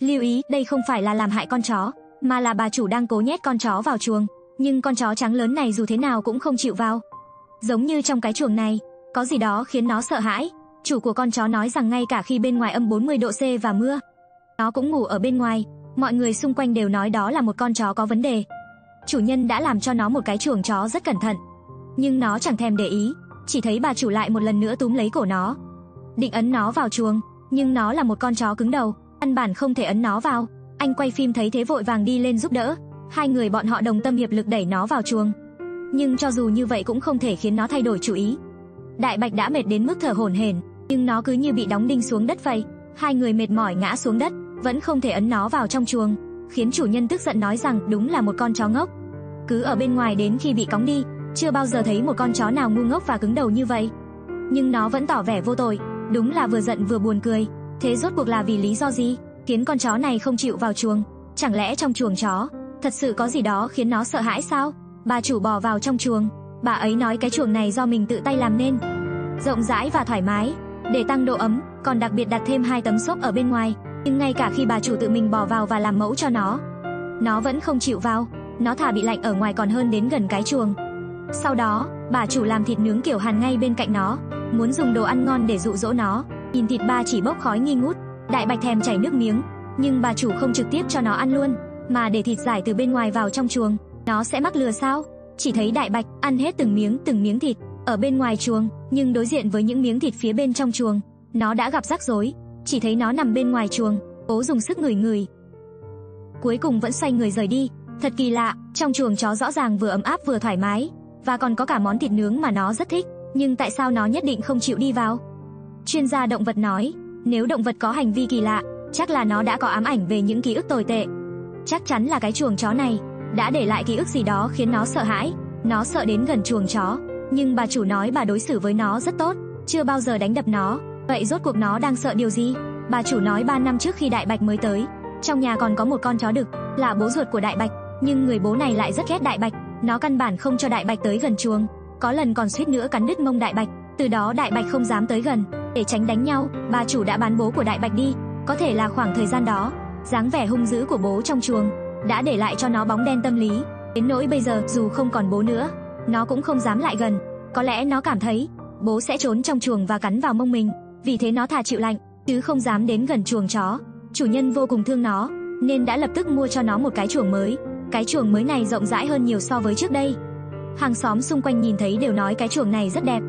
Lưu ý, đây không phải là làm hại con chó, mà là bà chủ đang cố nhét con chó vào chuồng, nhưng con chó trắng lớn này dù thế nào cũng không chịu vào. Giống như trong cái chuồng này, có gì đó khiến nó sợ hãi. Chủ của con chó nói rằng ngay cả khi bên ngoài âm 40 độ C và mưa, nó cũng ngủ ở bên ngoài. Mọi người xung quanh đều nói đó là một con chó có vấn đề. Chủ nhân đã làm cho nó một cái chuồng chó rất cẩn thận, nhưng nó chẳng thèm để ý. Chỉ thấy bà chủ lại một lần nữa túm lấy cổ nó, định ấn nó vào chuồng, nhưng nó là một con chó cứng đầu, căn bản không thể ấn nó vào. Anh quay phim thấy thế vội vàng đi lên giúp đỡ. Hai người bọn họ đồng tâm hiệp lực đẩy nó vào chuồng, nhưng cho dù như vậy cũng không thể khiến nó thay đổi chủ ý. Đại Bạch đã mệt đến mức thở hổn hển, nhưng nó cứ như bị đóng đinh xuống đất vậy. Hai người mệt mỏi ngã xuống đất, vẫn không thể ấn nó vào trong chuồng, khiến chủ nhân tức giận nói rằng đúng là một con chó ngốc, cứ ở bên ngoài đến khi bị cóng đi. Chưa bao giờ thấy một con chó nào ngu ngốc và cứng đầu như vậy. Nhưng nó vẫn tỏ vẻ vô tội, đúng là vừa giận vừa buồn cười. Thế rốt cuộc là vì lý do gì khiến con chó này không chịu vào chuồng? Chẳng lẽ trong chuồng chó thật sự có gì đó khiến nó sợ hãi sao? Bà chủ bò vào trong chuồng. Bà ấy nói cái chuồng này do mình tự tay làm nên, rộng rãi và thoải mái, để tăng độ ấm, còn đặc biệt đặt thêm 2 tấm xốp ở bên ngoài. Nhưng ngay cả khi bà chủ tự mình bò vào và làm mẫu cho nó vẫn không chịu vào. Nó thà bị lạnh ở ngoài còn hơn đến gần cái chuồng. Sau đó, bà chủ làm thịt nướng kiểu Hàn ngay bên cạnh nó, muốn dùng đồ ăn ngon để dụ dỗ nó. Nhìn thịt ba chỉ bốc khói nghi ngút, Đại Bạch thèm chảy nước miếng, nhưng bà chủ không trực tiếp cho nó ăn luôn, mà để thịt giải từ bên ngoài vào trong chuồng. Nó sẽ mắc lừa sao? Chỉ thấy Đại Bạch ăn hết từng miếng thịt ở bên ngoài chuồng, nhưng đối diện với những miếng thịt phía bên trong chuồng, nó đã gặp rắc rối. Chỉ thấy nó nằm bên ngoài chuồng, cố dùng sức ngửi, cuối cùng vẫn xoay người rời đi. Thật kỳ lạ, trong chuồng chó rõ ràng vừa ấm áp vừa thoải mái, và còn có cả món thịt nướng mà nó rất thích, nhưng tại sao nó nhất định không chịu đi vào? Chuyên gia động vật nói, nếu động vật có hành vi kỳ lạ, chắc là nó đã có ám ảnh về những ký ức tồi tệ. Chắc chắn là cái chuồng chó này đã để lại ký ức gì đó khiến nó sợ hãi. Nó sợ đến gần chuồng chó, nhưng bà chủ nói bà đối xử với nó rất tốt, chưa bao giờ đánh đập nó. Vậy rốt cuộc nó đang sợ điều gì? Bà chủ nói 3 năm trước khi Đại Bạch mới tới, trong nhà còn có một con chó đực, là bố ruột của Đại Bạch, nhưng người bố này lại rất ghét Đại Bạch. Nó căn bản không cho Đại Bạch tới gần chuồng, có lần còn suýt nữa cắn đứt mông Đại Bạch. Từ đó Đại Bạch không dám tới gần. Để tránh đánh nhau, bà chủ đã bán bố của Đại Bạch đi. Có thể là khoảng thời gian đó, dáng vẻ hung dữ của bố trong chuồng đã để lại cho nó bóng đen tâm lý, đến nỗi bây giờ dù không còn bố nữa, nó cũng không dám lại gần. Có lẽ nó cảm thấy bố sẽ trốn trong chuồng và cắn vào mông mình, vì thế nó thà chịu lạnh chứ không dám đến gần chuồng chó. Chủ nhân vô cùng thương nó, nên đã lập tức mua cho nó một cái chuồng mới. Cái chuồng mới này rộng rãi hơn nhiều so với trước đây. Hàng xóm xung quanh nhìn thấy đều nói cái chuồng này rất đẹp,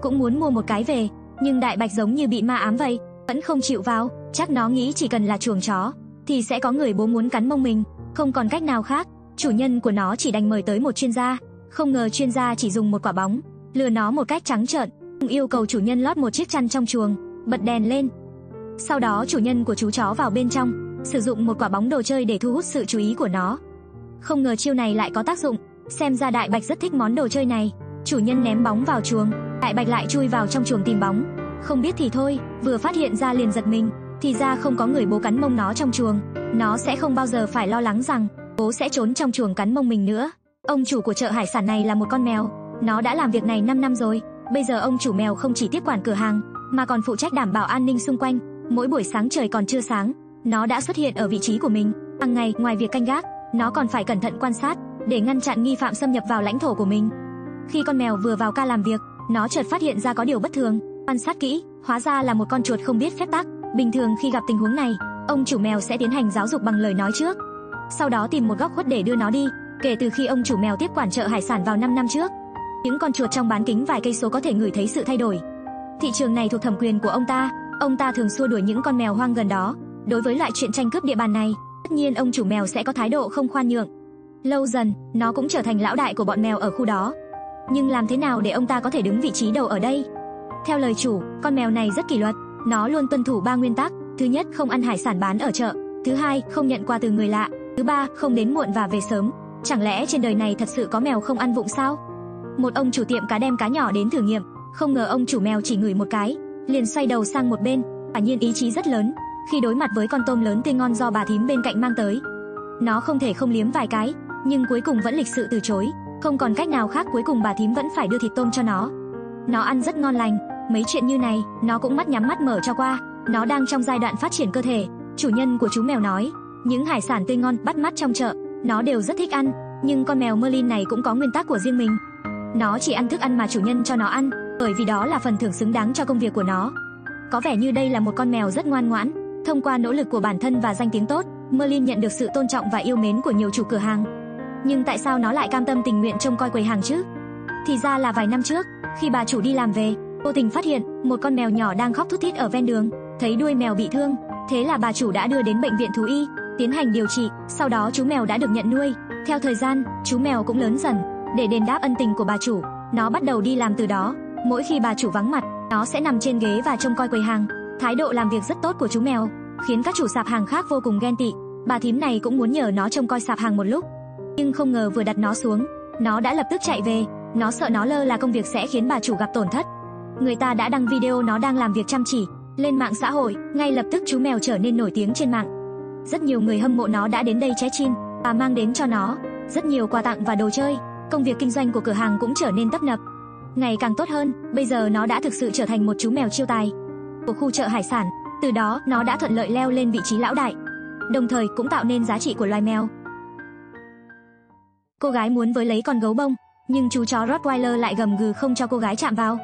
cũng muốn mua một cái về, nhưng Đại Bạch giống như bị ma ám vậy, vẫn không chịu vào. Chắc nó nghĩ chỉ cần là chuồng chó thì sẽ có người bố muốn cắn mông mình, không còn cách nào khác. Chủ nhân của nó chỉ đành mời tới một chuyên gia. Không ngờ chuyên gia chỉ dùng một quả bóng lừa nó một cách trắng trợn, yêu cầu chủ nhân lót một chiếc chăn trong chuồng, bật đèn lên. Sau đó chủ nhân của chú chó vào bên trong, sử dụng một quả bóng đồ chơi để thu hút sự chú ý của nó. Không ngờ chiêu này lại có tác dụng, xem ra Đại Bạch rất thích món đồ chơi này. Chủ nhân ném bóng vào chuồng, Đại Bạch lại chui vào trong chuồng tìm bóng. Không biết thì thôi, vừa phát hiện ra liền giật mình, thì ra không có người bố cắn mông nó trong chuồng. Nó sẽ không bao giờ phải lo lắng rằng bố sẽ trốn trong chuồng cắn mông mình nữa. Ông chủ của chợ hải sản này là một con mèo, nó đã làm việc này 5 năm rồi. Bây giờ ông chủ mèo không chỉ tiếp quản cửa hàng, mà còn phụ trách đảm bảo an ninh xung quanh. Mỗi buổi sáng trời còn chưa sáng, nó đã xuất hiện ở vị trí của mình. Hàng ngày, ngoài việc canh gác, nó còn phải cẩn thận quan sát để ngăn chặn nghi phạm xâm nhập vào lãnh thổ của mình. Khi con mèo vừa vào ca làm việc, nó chợt phát hiện ra có điều bất thường. Quan sát kỹ, hóa ra là một con chuột không biết phép tắc. Bình thường khi gặp tình huống này, ông chủ mèo sẽ tiến hành giáo dục bằng lời nói trước, sau đó tìm một góc khuất để đưa nó đi. Kể từ khi ông chủ mèo tiếp quản chợ hải sản vào 5 năm trước, những con chuột trong bán kính vài cây số có thể ngửi thấy sự thay đổi. Thị trường này thuộc thẩm quyền của ông ta thường xua đuổi những con mèo hoang gần đó. Đối với loại chuyện tranh cướp địa bàn này, tất nhiên ông chủ mèo sẽ có thái độ không khoan nhượng. Lâu dần, nó cũng trở thành lão đại của bọn mèo ở khu đó. Nhưng làm thế nào để ông ta có thể đứng vị trí đầu ở đây? Theo lời chủ, con mèo này rất kỷ luật, nó luôn tuân thủ 3 nguyên tắc. Thứ nhất, không ăn hải sản bán ở chợ. Thứ hai, không nhận quà từ người lạ. Thứ ba, không đến muộn và về sớm. Chẳng lẽ trên đời này thật sự có mèo không ăn vụng sao? Một ông chủ tiệm cá đem cá nhỏ đến thử nghiệm, không ngờ ông chủ mèo chỉ ngửi một cái, liền xoay đầu sang một bên. Quả nhiên ý chí rất lớn. Khi đối mặt với con tôm lớn tươi ngon do bà thím bên cạnh mang tới, nó không thể không liếm vài cái, nhưng cuối cùng vẫn lịch sự từ chối. Không còn cách nào khác, cuối cùng bà thím vẫn phải đưa thịt tôm cho nó. Nó ăn rất ngon lành. Mấy chuyện như này, nó cũng mắt nhắm mắt mở cho qua. Nó đang trong giai đoạn phát triển cơ thể, Chủ nhân của chú mèo nói, những hải sản tươi ngon bắt mắt trong chợ, nó đều rất thích ăn, nhưng con mèo Merlin này cũng có nguyên tắc của riêng mình. Nó chỉ ăn thức ăn mà chủ nhân cho nó ăn, bởi vì đó là phần thưởng xứng đáng cho công việc của nó. Có vẻ như đây là một con mèo rất ngoan ngoãn. Thông qua nỗ lực của bản thân và danh tiếng tốt, Merlin nhận được sự tôn trọng và yêu mến của nhiều chủ cửa hàng. Nhưng tại sao nó lại cam tâm tình nguyện trông coi quầy hàng chứ? Thì ra là vài năm trước, khi bà chủ đi làm về, vô tình phát hiện một con mèo nhỏ đang khóc thút thít ở ven đường. Thấy đuôi mèo bị thương, thế là bà chủ đã đưa đến bệnh viện thú y, tiến hành điều trị. Sau đó chú mèo đã được nhận nuôi. Theo thời gian, chú mèo cũng lớn dần. Để đền đáp ân tình của bà chủ, nó bắt đầu đi làm từ đó. Mỗi khi bà chủ vắng mặt, nó sẽ nằm trên ghế và trông coi quầy hàng. Thái độ làm việc rất tốt của chú mèo khiến các chủ sạp hàng khác vô cùng ghen tị. Bà thím này cũng muốn nhờ nó trông coi sạp hàng một lúc, nhưng không ngờ vừa đặt nó xuống, nó đã lập tức chạy về. Nó sợ nó lơ là công việc sẽ khiến bà chủ gặp tổn thất. Người ta đã đăng video nó đang làm việc chăm chỉ lên mạng xã hội, ngay lập tức chú mèo trở nên nổi tiếng trên mạng. Rất nhiều người hâm mộ nó đã đến đây check-in và mang đến cho nó rất nhiều quà tặng và đồ chơi. Công việc kinh doanh của cửa hàng cũng trở nên tấp nập, ngày càng tốt hơn. Bây giờ nó đã thực sự trở thành một chú mèo chiêu tài của khu chợ hải sản. Từ đó nó đã thuận lợi leo lên vị trí lão đại, đồng thời cũng tạo nên giá trị của loài mèo. Cô gái muốn với lấy con gấu bông, nhưng chú chó Rottweiler lại gầm gừ không cho cô gái chạm vào.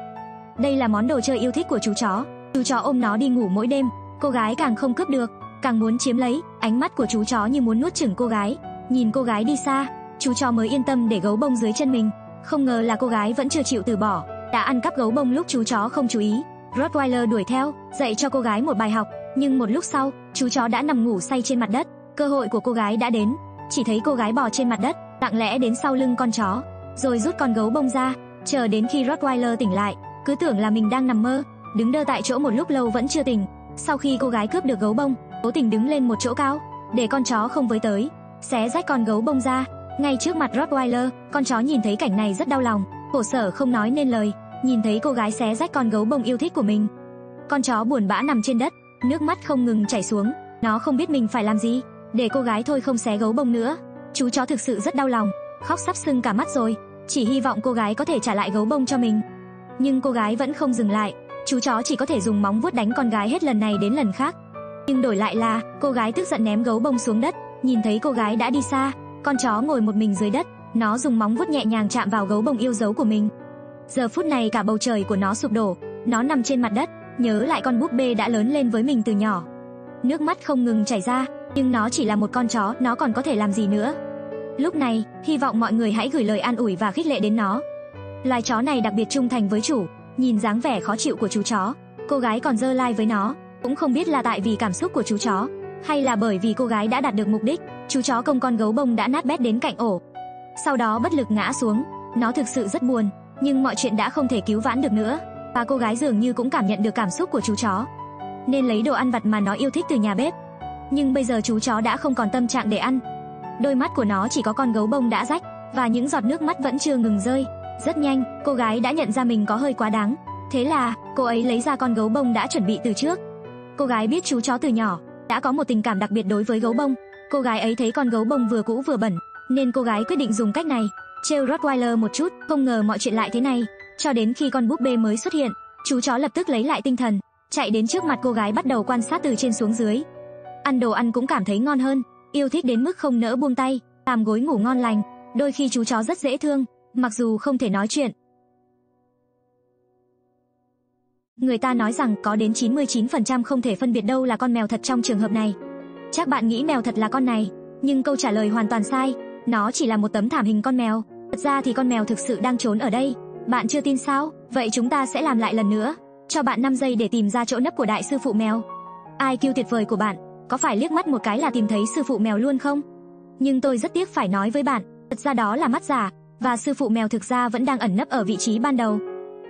Đây là món đồ chơi yêu thích của chú chó. Chú chó ôm nó đi ngủ mỗi đêm. Cô gái càng không cướp được, càng muốn chiếm lấy. Ánh mắt của chú chó như muốn nuốt chửng cô gái. Nhìn cô gái đi xa, chú chó mới yên tâm để gấu bông dưới chân mình. Không ngờ là cô gái vẫn chưa chịu từ bỏ, đã ăn cắp gấu bông lúc chú chó không chú ý. Rottweiler đuổi theo, dạy cho cô gái một bài học. Nhưng một lúc sau, chú chó đã nằm ngủ say trên mặt đất. Cơ hội của cô gái đã đến. Chỉ thấy cô gái bò trên mặt đất, lặng lẽ đến sau lưng con chó, rồi rút con gấu bông ra. Chờ đến khi Rottweiler tỉnh lại, cứ tưởng là mình đang nằm mơ, đứng đơ tại chỗ một lúc lâu vẫn chưa tỉnh. Sau khi cô gái cướp được gấu bông, cố tình đứng lên một chỗ cao để con chó không với tới, xé rách con gấu bông ra ngay trước mặt Rottweiler. Con chó nhìn thấy cảnh này rất đau lòng, khổ sở không nói nên lời. Nhìn thấy cô gái xé rách con gấu bông yêu thích của mình, con chó buồn bã nằm trên đất, nước mắt không ngừng chảy xuống. Nó không biết mình phải làm gì để cô gái thôi không xé gấu bông nữa. Chú chó thực sự rất đau lòng, khóc sắp sưng cả mắt rồi, chỉ hy vọng cô gái có thể trả lại gấu bông cho mình. Nhưng cô gái vẫn không dừng lại. Chú chó chỉ có thể dùng móng vuốt đánh con gái hết lần này đến lần khác. Nhưng đổi lại là cô gái tức giận ném gấu bông xuống đất. Nhìn thấy cô gái đã đi xa, con chó ngồi một mình dưới đất, nó dùng móng vuốt nhẹ nhàng chạm vào gấu bông yêu dấu của mình. Giờ phút này cả bầu trời của nó sụp đổ. Nó nằm trên mặt đất, nhớ lại con búp bê đã lớn lên với mình từ nhỏ. Nước mắt không ngừng chảy ra, nhưng nó chỉ là một con chó, nó còn có thể làm gì nữa. Lúc này, hy vọng mọi người hãy gửi lời an ủi và khích lệ đến nó. Loài chó này đặc biệt trung thành với chủ. Nhìn dáng vẻ khó chịu của chú chó, cô gái còn giơ like với nó. Cũng không biết là tại vì cảm xúc của chú chó, hay là bởi vì cô gái đã đạt được mục đích. Chú chó công con gấu bông đã nát bét đến cạnh ổ, sau đó bất lực ngã xuống. Nó thực sự rất buồn, nhưng mọi chuyện đã không thể cứu vãn được nữa. Và cô gái dường như cũng cảm nhận được cảm xúc của chú chó, nên lấy đồ ăn vặt mà nó yêu thích từ nhà bếp. Nhưng bây giờ chú chó đã không còn tâm trạng để ăn. Đôi mắt của nó chỉ có con gấu bông đã rách, và những giọt nước mắt vẫn chưa ngừng rơi. Rất nhanh, cô gái đã nhận ra mình có hơi quá đáng. Thế là, cô ấy lấy ra con gấu bông đã chuẩn bị từ trước. Cô gái biết chú chó từ nhỏ đã có một tình cảm đặc biệt đối với gấu bông. Cô gái ấy thấy con gấu bông vừa cũ vừa bẩn, nên cô gái quyết định dùng cách này trêu Rottweiler một chút. Không ngờ mọi chuyện lại thế này. Cho đến khi con búp bê mới xuất hiện, chú chó lập tức lấy lại tinh thần, chạy đến trước mặt cô gái bắt đầu quan sát từ trên xuống dưới. Ăn đồ ăn cũng cảm thấy ngon hơn, yêu thích đến mức không nỡ buông tay, làm gối ngủ ngon lành. Đôi khi chú chó rất dễ thương, mặc dù không thể nói chuyện. Người ta nói rằng có đến 99% không thể phân biệt đâu là con mèo thật trong trường hợp này. Chắc bạn nghĩ mèo thật là con này, nhưng câu trả lời hoàn toàn sai. Nó chỉ là một tấm thảm hình con mèo. Thật ra thì con mèo thực sự đang trốn ở đây. Bạn chưa tin sao? Vậy chúng ta sẽ làm lại lần nữa. Cho bạn 5 giây để tìm ra chỗ nấp của đại sư phụ mèo. IQ tuyệt vời của bạn có phải liếc mắt một cái là tìm thấy sư phụ mèo luôn không? Nhưng tôi rất tiếc phải nói với bạn, thật ra đó là mắt giả, và sư phụ mèo thực ra vẫn đang ẩn nấp ở vị trí ban đầu.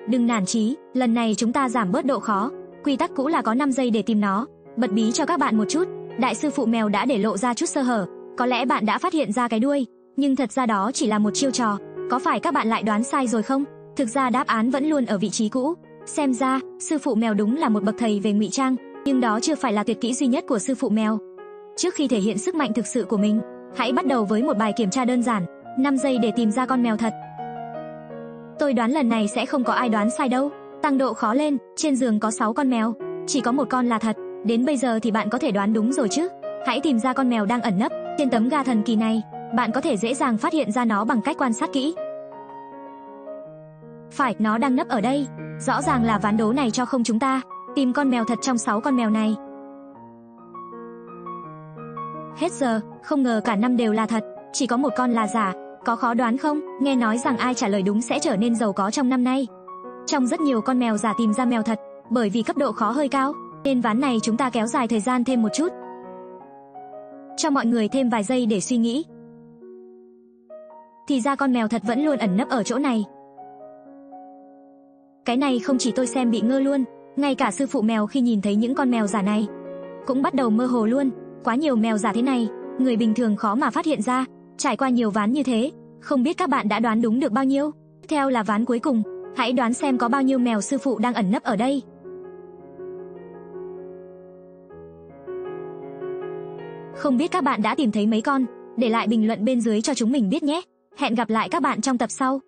Đừng nản chí, lần này chúng ta giảm bớt độ khó. Quy tắc cũ là có 5 giây để tìm nó. Bật bí cho các bạn một chút, đại sư phụ mèo đã để lộ ra chút sơ hở. Có lẽ bạn đã phát hiện ra cái đuôi, nhưng thật ra đó chỉ là một chiêu trò. Có phải các bạn lại đoán sai rồi không? Thực ra đáp án vẫn luôn ở vị trí cũ. Xem ra, sư phụ mèo đúng là một bậc thầy về ngụy trang, nhưng đó chưa phải là tuyệt kỹ duy nhất của sư phụ mèo. Trước khi thể hiện sức mạnh thực sự của mình, hãy bắt đầu với một bài kiểm tra đơn giản, 5 giây để tìm ra con mèo thật. Tôi đoán lần này sẽ không có ai đoán sai đâu. Tăng độ khó lên, trên giường có 6 con mèo, chỉ có một con là thật. Đến bây giờ thì bạn có thể đoán đúng rồi chứ? Hãy tìm ra con mèo đang ẩn nấp trên tấm ga thần kỳ này. Bạn có thể dễ dàng phát hiện ra nó bằng cách quan sát kỹ. Phải, nó đang nấp ở đây. Rõ ràng là ván đố này cho không chúng ta tìm con mèo thật trong 6 con mèo này. Hết giờ, không ngờ cả 5 đều là thật, chỉ có một con là giả. Có khó đoán không? Nghe nói rằng ai trả lời đúng sẽ trở nên giàu có trong năm nay. Trong rất nhiều con mèo giả tìm ra mèo thật, bởi vì cấp độ khó hơi cao, nên ván này chúng ta kéo dài thời gian thêm một chút. Cho mọi người thêm vài giây để suy nghĩ. Thì ra con mèo thật vẫn luôn ẩn nấp ở chỗ này. Cái này không chỉ tôi xem bị ngơ luôn, ngay cả sư phụ mèo khi nhìn thấy những con mèo giả này cũng bắt đầu mơ hồ luôn. Quá nhiều mèo giả thế này, người bình thường khó mà phát hiện ra. Trải qua nhiều ván như thế, không biết các bạn đã đoán đúng được bao nhiêu. Tiếp theo là ván cuối cùng, hãy đoán xem có bao nhiêu mèo sư phụ đang ẩn nấp ở đây. Không biết các bạn đã tìm thấy mấy con? Để lại bình luận bên dưới cho chúng mình biết nhé. Hẹn gặp lại các bạn trong tập sau.